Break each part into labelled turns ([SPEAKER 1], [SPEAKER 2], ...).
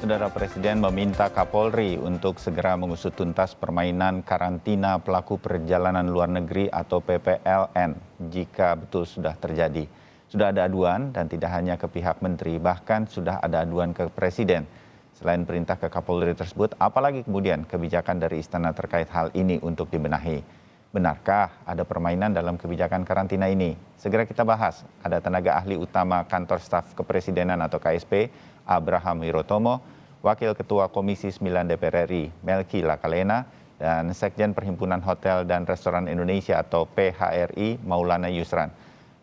[SPEAKER 1] Saudara Presiden meminta Kapolri untuk segera mengusut tuntas permainan karantina pelaku perjalanan luar negeri atau PPLN jika betul sudah terjadi. Sudah ada aduan dan tidak hanya ke pihak menteri, bahkan sudah ada aduan ke Presiden. Selain perintah ke Kapolri tersebut, apalagi kemudian kebijakan dari istana terkait hal ini untuk dibenahi. Benarkah ada permainan dalam kebijakan karantina ini? Segera kita bahas. Ada tenaga ahli utama Kantor Staf Kepresidenan atau KSP, Abraham Wirotomo, Wakil Ketua Komisi 9 DPR RI, Melki Lakalena, dan Sekjen Perhimpunan Hotel dan Restoran Indonesia atau PHRI, Maulana Yusran.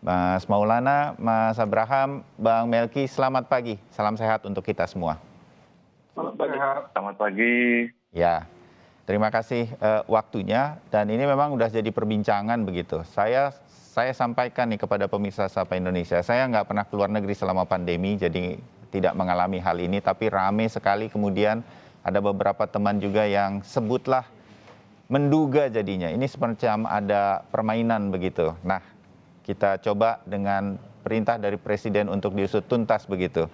[SPEAKER 1] Mas Maulana, Mas Abraham, Bang Melki, selamat pagi. Salam sehat untuk kita semua.
[SPEAKER 2] Selamat pagi. Selamat pagi.
[SPEAKER 1] Ya, terima kasih waktunya. Dan ini memang sudah jadi perbincangan begitu. Saya sampaikan nih kepada pemirsa Sapa Indonesia, saya nggak pernah keluar negeri selama pandemi, jadi tidak mengalami hal ini, tapi rame sekali kemudian ada beberapa teman juga yang sebutlah menduga jadinya. Ini semacam ada permainan begitu. Nah, kita coba dengan perintah dari Presiden untuk diusut tuntas begitu.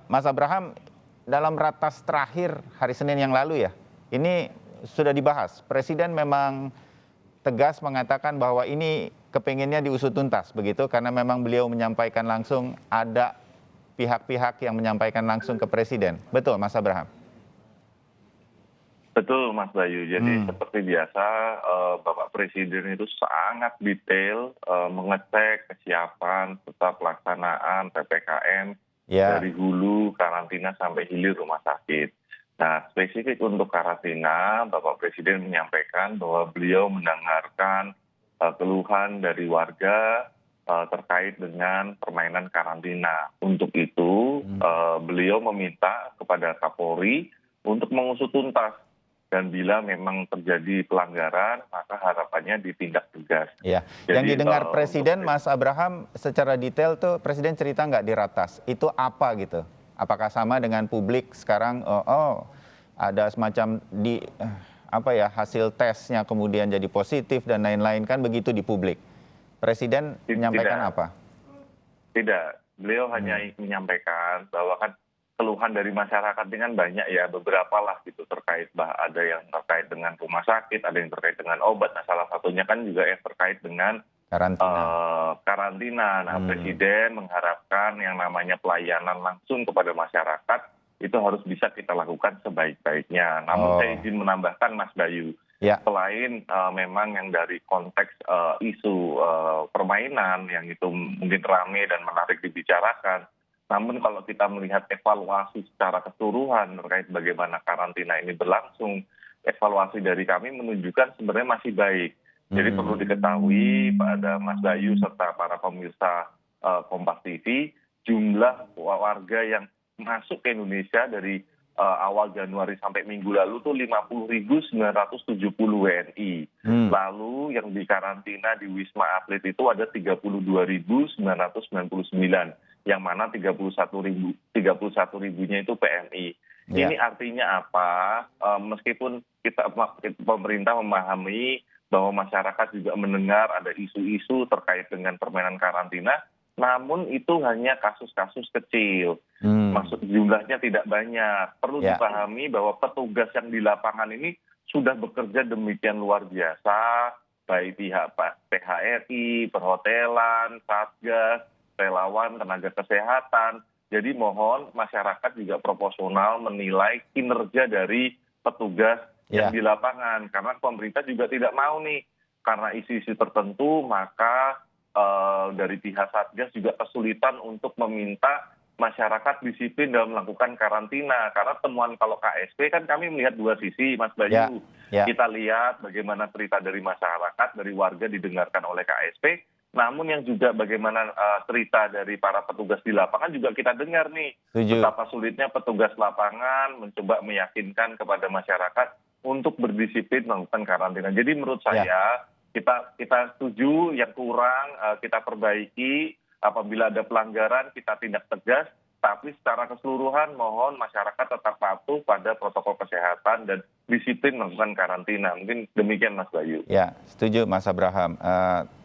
[SPEAKER 1] Mas Abraham, dalam ratas terakhir hari Senin yang lalu ya, ini sudah dibahas. Presiden memang tegas mengatakan bahwa ini kepengennya diusut tuntas begitu, karena memang beliau menyampaikan langsung ada pihak-pihak yang menyampaikan langsung ke Presiden. Betul, Mas Abraham?
[SPEAKER 2] Betul, Mas Bayu. Jadi seperti biasa, Bapak Presiden itu sangat detail mengecek kesiapan serta pelaksanaan PPKM dari hulu karantina sampai hilir rumah sakit. Nah, spesifik untuk karantina, Bapak Presiden menyampaikan bahwa beliau mendengarkan keluhan dari warga terkait dengan permainan karantina. Untuk itu, beliau meminta kepada Kapolri untuk mengusut tuntas. Dan bila memang terjadi pelanggaran, maka harapannya ditindak tegas.
[SPEAKER 1] Ya. Yang didengar Presiden, Mas Abraham, secara detail tuh Presiden cerita nggak di ratas. Itu apa gitu? Apakah sama dengan publik sekarang? Ada semacam hasil tesnya kemudian jadi positif dan lain-lain, kan begitu di publik. Presiden menyampaikan apa?
[SPEAKER 2] Tidak, beliau hanya menyampaikan bahwa kan keluhan dari masyarakat dengan banyak ya, beberapa lah gitu terkait, ada yang terkait dengan rumah sakit, ada yang terkait dengan obat. Nah, salah satunya kan juga yang terkait dengan karantina. Nah, Presiden mengharapkan yang namanya pelayanan langsung kepada masyarakat itu harus bisa kita lakukan sebaik-baiknya. Namun saya izin menambahkan, Mas Bayu, selain memang yang dari konteks isu permainan yang itu mungkin ramai dan menarik dibicarakan, namun kalau kita melihat evaluasi secara keseluruhan terkait bagaimana karantina ini berlangsung, evaluasi dari kami menunjukkan sebenarnya masih baik. Jadi perlu diketahui pada Mas Bayu serta para pemirsa Kompas TV, jumlah warga yang masuk ke Indonesia dari awal Januari sampai minggu lalu tuh 50.970 WNI. Lalu yang dikarantina di Wisma Atlet itu ada 32.999, yang mana 31.000-nya itu PMI. Ini artinya apa? Meskipun pemerintah memahami bahwa masyarakat juga mendengar ada isu-isu terkait dengan permainan karantina, namun itu hanya kasus-kasus kecil. Maksud jumlahnya tidak banyak. Perlu dipahami bahwa petugas yang di lapangan ini sudah bekerja demikian luar biasa, baik pihak PHRI, perhotelan, Satgas, relawan, tenaga kesehatan. Jadi mohon masyarakat juga proporsional menilai kinerja dari petugas yang di lapangan. Karena pemerintah juga tidak mau nih, karena isu-isu tertentu, maka dari pihak Satgas juga kesulitan untuk meminta masyarakat disiplin dalam melakukan karantina. Karena temuan kalau KSP kan kami melihat dua sisi, Mas Bayu. Kita lihat bagaimana cerita dari masyarakat, dari warga didengarkan oleh KSP. Namun yang juga bagaimana cerita dari para petugas di lapangan juga kita dengar nih. Betapa sulitnya petugas lapangan mencoba meyakinkan kepada masyarakat untuk berdisiplin melakukan karantina. Jadi menurut saya, kita setuju yang kurang kita perbaiki, apabila ada pelanggaran kita tindak tegas, tapi secara keseluruhan mohon masyarakat tetap patuh pada protokol kesehatan dan disiplin melakukan karantina. Mungkin demikian, Mas Bayu.
[SPEAKER 1] Ya, setuju Mas Abraham.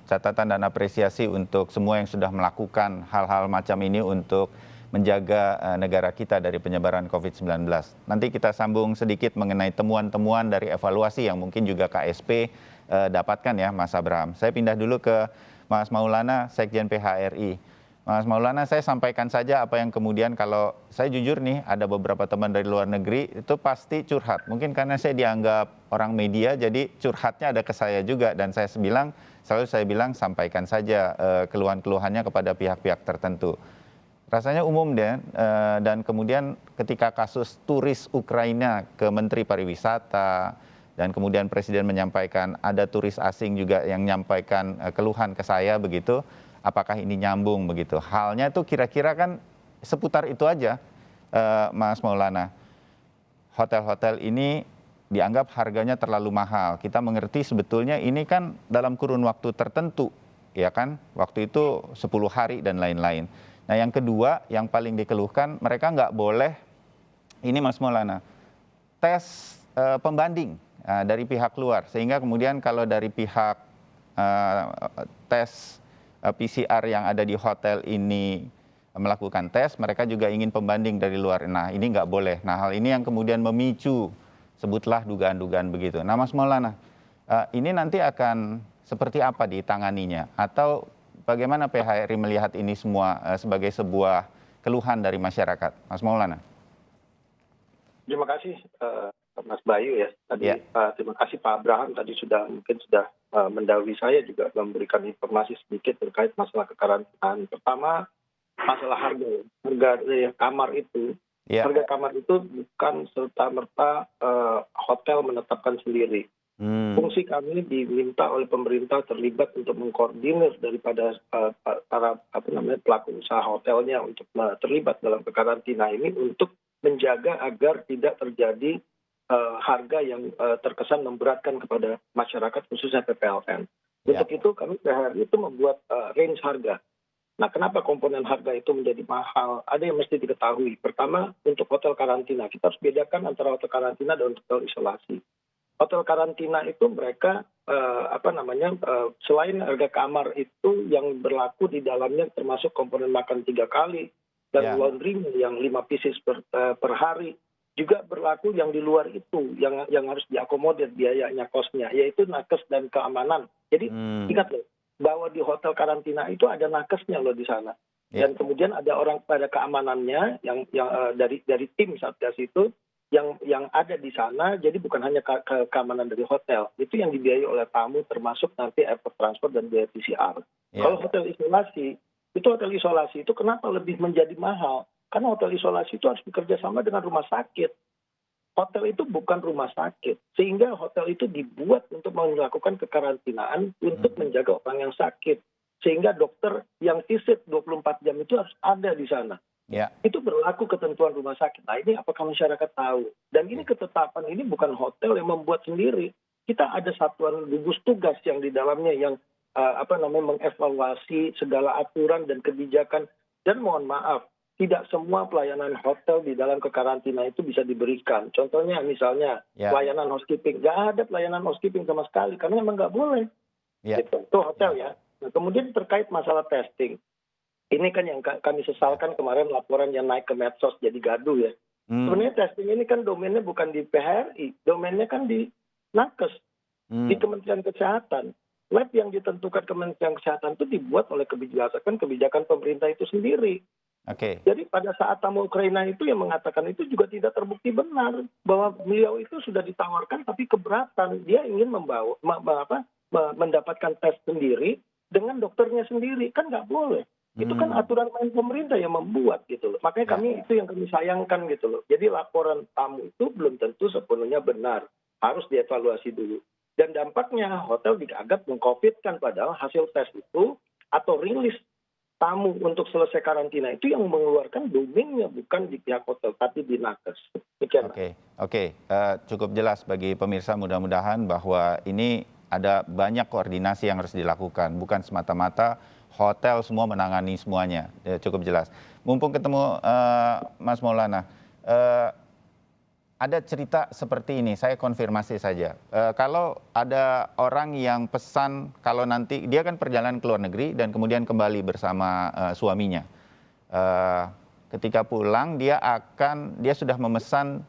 [SPEAKER 1] Catatan dan apresiasi untuk semua yang sudah melakukan hal-hal macam ini untuk menjaga negara kita dari penyebaran COVID-19. Nanti kita sambung sedikit mengenai temuan-temuan dari evaluasi yang mungkin juga KSP dapatkan ya, Mas Abraham. Saya pindah dulu ke Mas Maulana, Sekjen PHRI. Mas Maulana, saya sampaikan saja apa yang kemudian kalau saya jujur nih, ada beberapa teman dari luar negeri itu pasti curhat. Mungkin karena saya dianggap orang media, jadi curhatnya ada ke saya juga. Dan selalu saya bilang sampaikan saja keluhan-keluhannya kepada pihak-pihak tertentu. Rasanya umum deh, dan kemudian ketika kasus turis Ukraina ke Menteri Pariwisata, dan kemudian Presiden menyampaikan ada turis asing juga yang menyampaikan keluhan ke saya begitu, apakah ini nyambung begitu. Halnya itu kira-kira kan seputar itu aja, Mas Maulana. Hotel-hotel ini dianggap harganya terlalu mahal. Kita mengerti sebetulnya ini kan dalam kurun waktu tertentu, ya kan? Waktu itu 10 hari dan lain-lain. Nah yang kedua, yang paling dikeluhkan, mereka nggak boleh, ini Mas Maulana, tes pembanding dari pihak luar. Sehingga kemudian kalau dari pihak tes PCR yang ada di hotel ini melakukan tes, mereka juga ingin pembanding dari luar. Nah ini nggak boleh. Nah hal ini yang kemudian memicu, sebutlah dugaan-dugaan begitu. Nah Mas Maulana, ini nanti akan seperti apa ditanganinya? Atau bagaimana PHRI melihat ini semua sebagai sebuah keluhan dari masyarakat? Mas Maulana.
[SPEAKER 3] Terima kasih Mas Bayu ya. Tadi terima kasih Pak Abraham tadi sudah mendahului saya juga memberikan informasi sedikit terkait masalah kekarantinaan. Pertama, masalah harga. Harga kamar itu, harga kamar itu bukan serta-merta hotel menetapkan sendiri. Fungsi kami diminta oleh pemerintah terlibat untuk mengkoordinir daripada para pelaku usaha hotelnya untuk terlibat dalam kekarantina ini untuk menjaga agar tidak terjadi harga yang terkesan memberatkan kepada masyarakat khususnya PPLN. Untuk itu kami PHRI itu membuat range harga. Nah kenapa komponen harga itu menjadi mahal? Ada yang mesti diketahui. Pertama untuk hotel karantina, kita harus bedakan antara hotel karantina dan hotel isolasi. Hotel karantina itu mereka selain harga kamar itu yang berlaku di dalamnya termasuk komponen makan 3 kali dan laundry yang 5 pieces per hari. Juga berlaku yang di luar itu, yang harus diakomodir biayanya, kosnya, yaitu nakes dan keamanan. Jadi ingat loh, bahwa di hotel karantina itu ada nakesnya loh di sana. Dan kemudian ada orang pada keamanannya yang dari tim Satgas itu yang ada di sana. Jadi bukan hanya keamanan dari hotel, itu yang dibiayai oleh tamu termasuk nanti airport transport dan biaya PCR. Kalau hotel isolasi itu kenapa lebih menjadi mahal? Karena hotel isolasi itu harus bekerja sama dengan rumah sakit. Hotel itu bukan rumah sakit. Sehingga hotel itu dibuat untuk melakukan kekarantinaan untuk menjaga orang yang sakit. Sehingga dokter yang visit 24 jam itu harus ada di sana. Itu berlaku ketentuan rumah sakit. Nah ini apakah masyarakat tahu? Dan ini ketetapan ini bukan hotel yang membuat sendiri. Kita ada satuan gugus tugas yang di dalamnya yang mengevaluasi segala aturan dan kebijakan. Dan mohon maaf, tidak semua pelayanan hotel di dalam kekarantina itu bisa diberikan. Contohnya misalnya pelayanan housekeeping. Nggak ada pelayanan housekeeping sama sekali karena memang nggak boleh. Itu hotel ya. Nah, kemudian terkait masalah testing. Ini kan yang kami sesalkan kemarin laporan yang naik ke medsos jadi gaduh ya. Sebenarnya testing ini kan domainnya bukan di PHRI. Domainnya kan di Nakes. Di Kementerian Kesehatan. Lab yang ditentukan Kementerian Kesehatan itu dibuat oleh kebijakan pemerintah itu sendiri. Jadi pada saat tamu Ukraina itu yang mengatakan itu juga tidak terbukti benar bahwa beliau itu sudah ditawarkan tapi keberatan, dia ingin mendapatkan tes sendiri dengan dokternya sendiri, kan nggak boleh. Itu kan aturan main pemerintah yang membuat gitu loh. Makanya itu yang kami sayangkan gitu loh. Jadi laporan tamu itu belum tentu sepenuhnya benar, harus dievaluasi dulu. Dan dampaknya hotel dianggap meng-COVID-kan padahal hasil tes itu atau rilis tamu untuk selesai karantina itu yang mengeluarkan domainnya bukan di pihak hotel tapi di Nakes.
[SPEAKER 1] Cukup jelas bagi pemirsa, mudah-mudahan bahwa ini ada banyak koordinasi yang harus dilakukan, bukan semata-mata hotel semua menangani semuanya. Cukup jelas. Mumpung ketemu Mas Maulana, ada cerita seperti ini, saya konfirmasi saja. Kalau ada orang yang pesan, kalau nanti dia kan perjalanan ke luar negeri dan kemudian kembali bersama suaminya. ketika pulang dia sudah memesan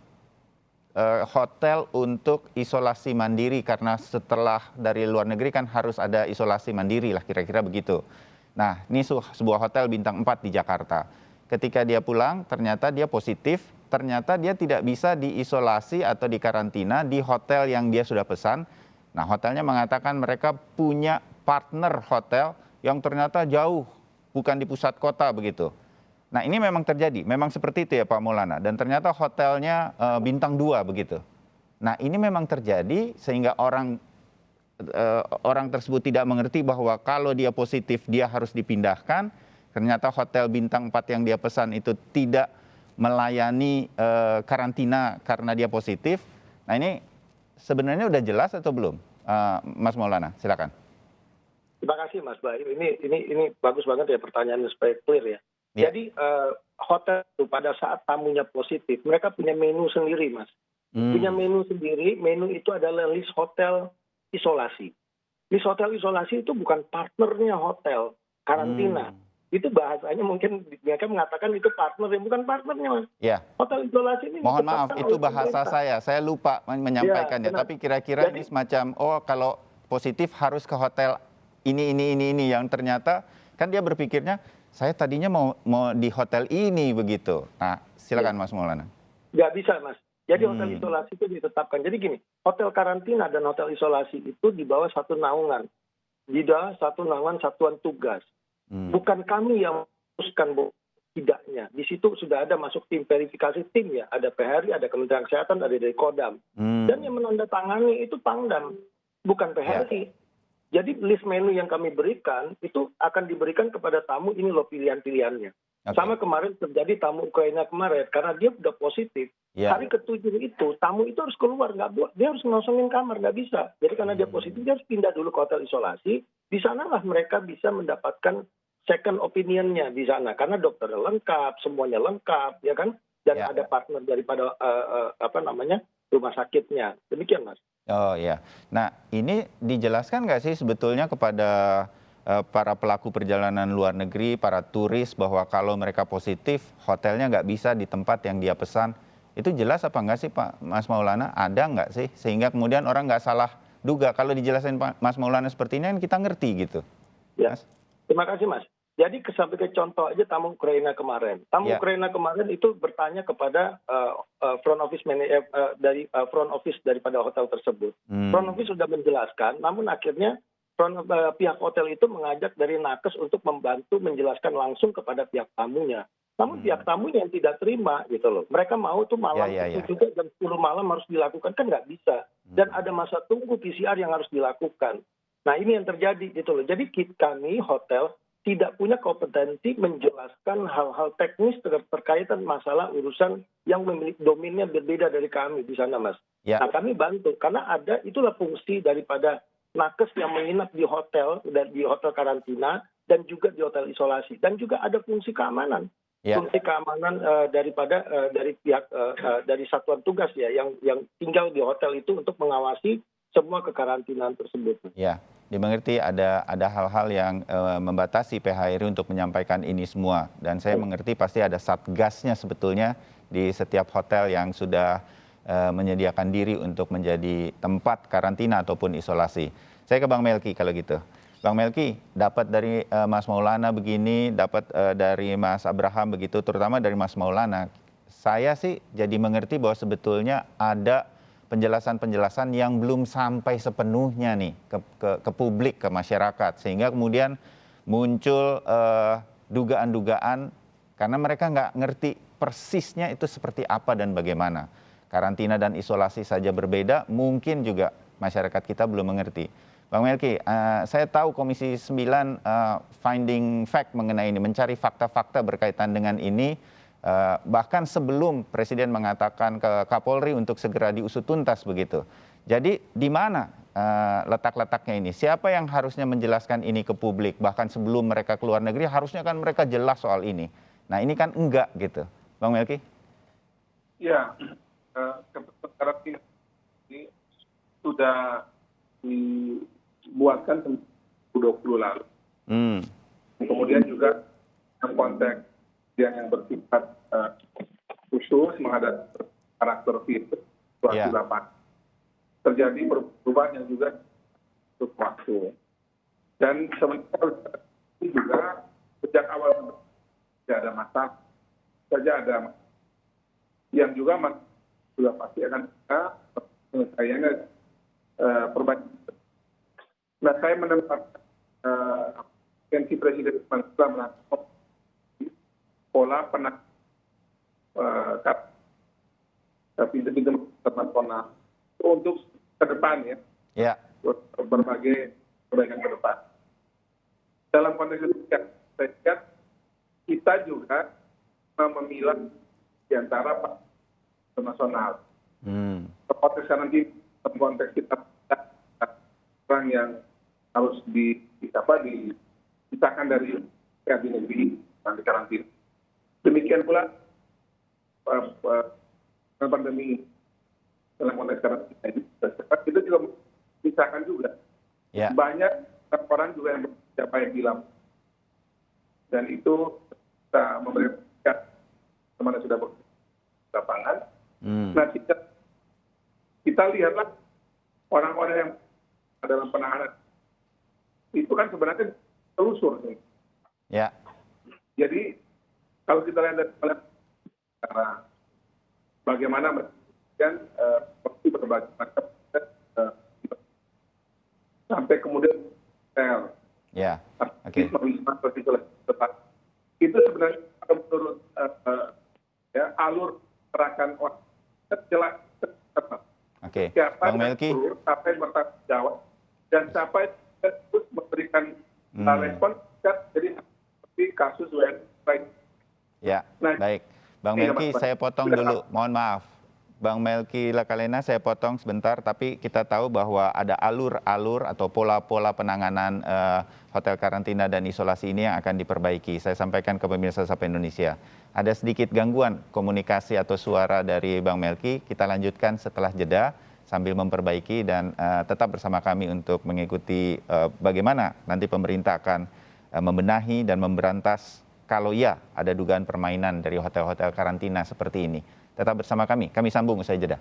[SPEAKER 1] hotel untuk isolasi mandiri karena setelah dari luar negeri kan harus ada isolasi mandiri lah kira-kira begitu. Nah, ini sebuah hotel bintang 4 di Jakarta. Ketika dia pulang ternyata dia positif, ternyata dia tidak bisa diisolasi atau dikarantina di hotel yang dia sudah pesan. Nah, hotelnya mengatakan mereka punya partner hotel yang ternyata jauh, bukan di pusat kota begitu. Nah, ini memang terjadi, memang seperti itu ya Pak Maulana. Dan ternyata hotelnya bintang 2 begitu. Nah, ini memang terjadi sehingga orang tersebut tidak mengerti bahwa kalau dia positif dia harus dipindahkan. Ternyata hotel bintang 4 yang dia pesan itu tidak melayani karantina karena dia positif. Nah, ini sebenarnya udah jelas atau belum, Mas Maulana? Silakan.
[SPEAKER 3] Terima kasih Mas Bayu. Ini bagus banget ya pertanyaannya supaya clear ya.
[SPEAKER 1] Ya.
[SPEAKER 3] Jadi hotel itu pada saat tamunya positif, mereka punya menu sendiri, Mas. Punya menu sendiri, menu itu adalah list hotel isolasi. List hotel isolasi itu bukan partnernya hotel karantina. Itu bahasanya mungkin mereka mengatakan itu partner, yang bukan partnernya, Mas.
[SPEAKER 1] Ya.
[SPEAKER 3] Hotel isolasi ini
[SPEAKER 1] Mohon maaf, itu bahasa saya lupa menyampaikannya.
[SPEAKER 3] Ya,
[SPEAKER 1] tapi kira-kira ini semacam, oh kalau positif harus ke hotel ini, yang ternyata kan dia berpikirnya, saya tadinya mau di hotel ini begitu. Nah, silakan Mas Maulana.
[SPEAKER 3] Nggak bisa, Mas. Jadi hotel isolasi itu ditetapkan. Jadi gini, hotel karantina dan hotel isolasi itu di bawah satu naungan. Di bawah satu naungan satuan tugas. Bukan kami yang memutuskan tidaknya. Di situ sudah ada masuk tim verifikasi tim ya. Ada PHRI, ada Kementerian Kesehatan, ada dari Kodam. Dan yang menandatangani itu Pangdam, bukan PHRI. Jadi list menu yang kami berikan itu akan diberikan kepada tamu, ini loh pilihan-pilihannya. Okay. Sama kemarin terjadi tamu Ukraina kemarin, karena dia sudah positif. Hari ke-7 itu, tamu itu harus keluar, dia harus ngosongin kamar, nggak bisa. Jadi karena dia positif, dia harus pindah dulu ke hotel isolasi. Di sanalah mereka bisa mendapatkan second opinion-nya di sana. Karena dokternya lengkap, semuanya lengkap, ya kan? Dan ada partner daripada rumah sakitnya. Demikian, Mas.
[SPEAKER 1] Oh ya, nah ini dijelaskan nggak sih sebetulnya kepada para pelaku perjalanan luar negeri, para turis bahwa kalau mereka positif, hotelnya nggak bisa di tempat yang dia pesan. Itu jelas apa nggak sih Pak Mas Maulana? Ada nggak sih? Sehingga kemudian orang nggak salah duga. Kalau dijelasin Pak Mas Maulana seperti ini kan kita ngerti gitu.
[SPEAKER 3] Ya, Mas? Terima kasih Mas. Jadi sebagai contoh aja tamu Ukraina kemarin. Ukraina kemarin itu bertanya kepada front office daripada hotel tersebut. Front office sudah menjelaskan, namun akhirnya pihak hotel itu mengajak dari nakes untuk membantu menjelaskan langsung kepada pihak tamunya. Namun pihak tamunya yang tidak terima gitu loh. Mereka mau tuh malam itu juga jam 10 malam harus dilakukan, kan nggak bisa. Dan ada masa tunggu PCR yang harus dilakukan. Nah ini yang terjadi gitu loh. Jadi kami hotel tidak punya kompetensi menjelaskan hal-hal teknis terkaitan masalah urusan yang memiliki domainnya berbeda dari kami di sana, Mas. Nah, kami bantu karena itulah fungsi daripada nakes yang menginap di hotel dan di hotel karantina dan juga di hotel isolasi, dan juga ada fungsi keamanan. Fungsi keamanan dari pihak dari satuan tugas ya yang tinggal di hotel itu untuk mengawasi semua kekarantinaan tersebut.
[SPEAKER 1] Ya, dimengerti ada hal-hal yang membatasi PHRI untuk menyampaikan ini semua. Dan saya mengerti pasti ada satgasnya sebetulnya di setiap hotel yang sudah menyediakan diri untuk menjadi tempat karantina ataupun isolasi. Saya ke Bang Melki kalau gitu. Bang Melki, dapat dari Mas Maulana begini, dapat dari Mas Abraham begitu, terutama dari Mas Maulana. Saya sih jadi mengerti bahwa sebetulnya ada penjelasan-penjelasan yang belum sampai sepenuhnya nih ke publik, ke masyarakat. Sehingga kemudian muncul dugaan-dugaan karena mereka nggak ngerti persisnya itu seperti apa dan bagaimana. Karantina dan isolasi saja berbeda, mungkin juga masyarakat kita belum mengerti. Bang Melki, saya tahu Komisi 9 finding fact mengenai ini, mencari fakta-fakta berkaitan dengan ini. Bahkan sebelum Presiden mengatakan ke Kapolri untuk segera diusut tuntas begitu. Jadi di mana letak-letaknya ini? Siapa yang harusnya menjelaskan ini ke publik? Bahkan sebelum mereka keluar negeri harusnya kan mereka jelas soal ini. Nah ini kan enggak gitu. Bang Melki?
[SPEAKER 4] Ya, karantina ini sudah dibuatkan 2020 lalu. Kemudian juga dalam konteks yang bersifat khusus menghadapi karakter virus situasi lapangan. Terjadi perubahan yang juga untuk waktu. Dan sebenarnya ini juga sejak awal tidak ada masalah, saja ada yang juga sudah pasti akan ada penyelesaiannya perbaikan. Nah, saya menempatkan intensi Presiden telah melakukan pola pintu-pintu internasional untuk ke depan ya, berbagai perbaikan ke depan. Dalam konteks itu, saya lihat kita juga memilah di antara internasional. Konteks nanti konteks kita orang yang harus dipisahkan dari negeri nanti karantina. Demikian pula pandemi dalam konteks karantina ini kita juga pisahkan juga. Banyak orang juga yang siapa yang hilang, dan itu kita memberikan teman yang sudah berlapangan. Nah, kita lihatlah orang-orang yang dalam penahanan itu kan sebenarnya telusur. Jadi kalau kita lihat dari bagaimana berbagai macam sampai kemudian sel, itu sebenarnya menurut alur gerakan jelas.
[SPEAKER 1] Bang Melki,
[SPEAKER 4] siapa yang bertanggung jawab dan siapa yang terus memberikan respon, jadi seperti kasus WNI.
[SPEAKER 1] Baik. Bang Melki, saya potong dulu. Mohon maaf. Bang Melki Lakalena, saya potong sebentar, tapi kita tahu bahwa ada alur-alur atau pola-pola penanganan hotel karantina dan isolasi ini yang akan diperbaiki. Saya sampaikan ke pemirsa Sapa Indonesia. Ada sedikit gangguan komunikasi atau suara dari Bang Melki. Kita lanjutkan setelah jeda sambil memperbaiki dan tetap bersama kami untuk mengikuti bagaimana nanti pemerintah akan membenahi dan memberantas kalau ya ada dugaan permainan dari hotel-hotel karantina seperti ini. Tetap bersama kami sambung usai jeda.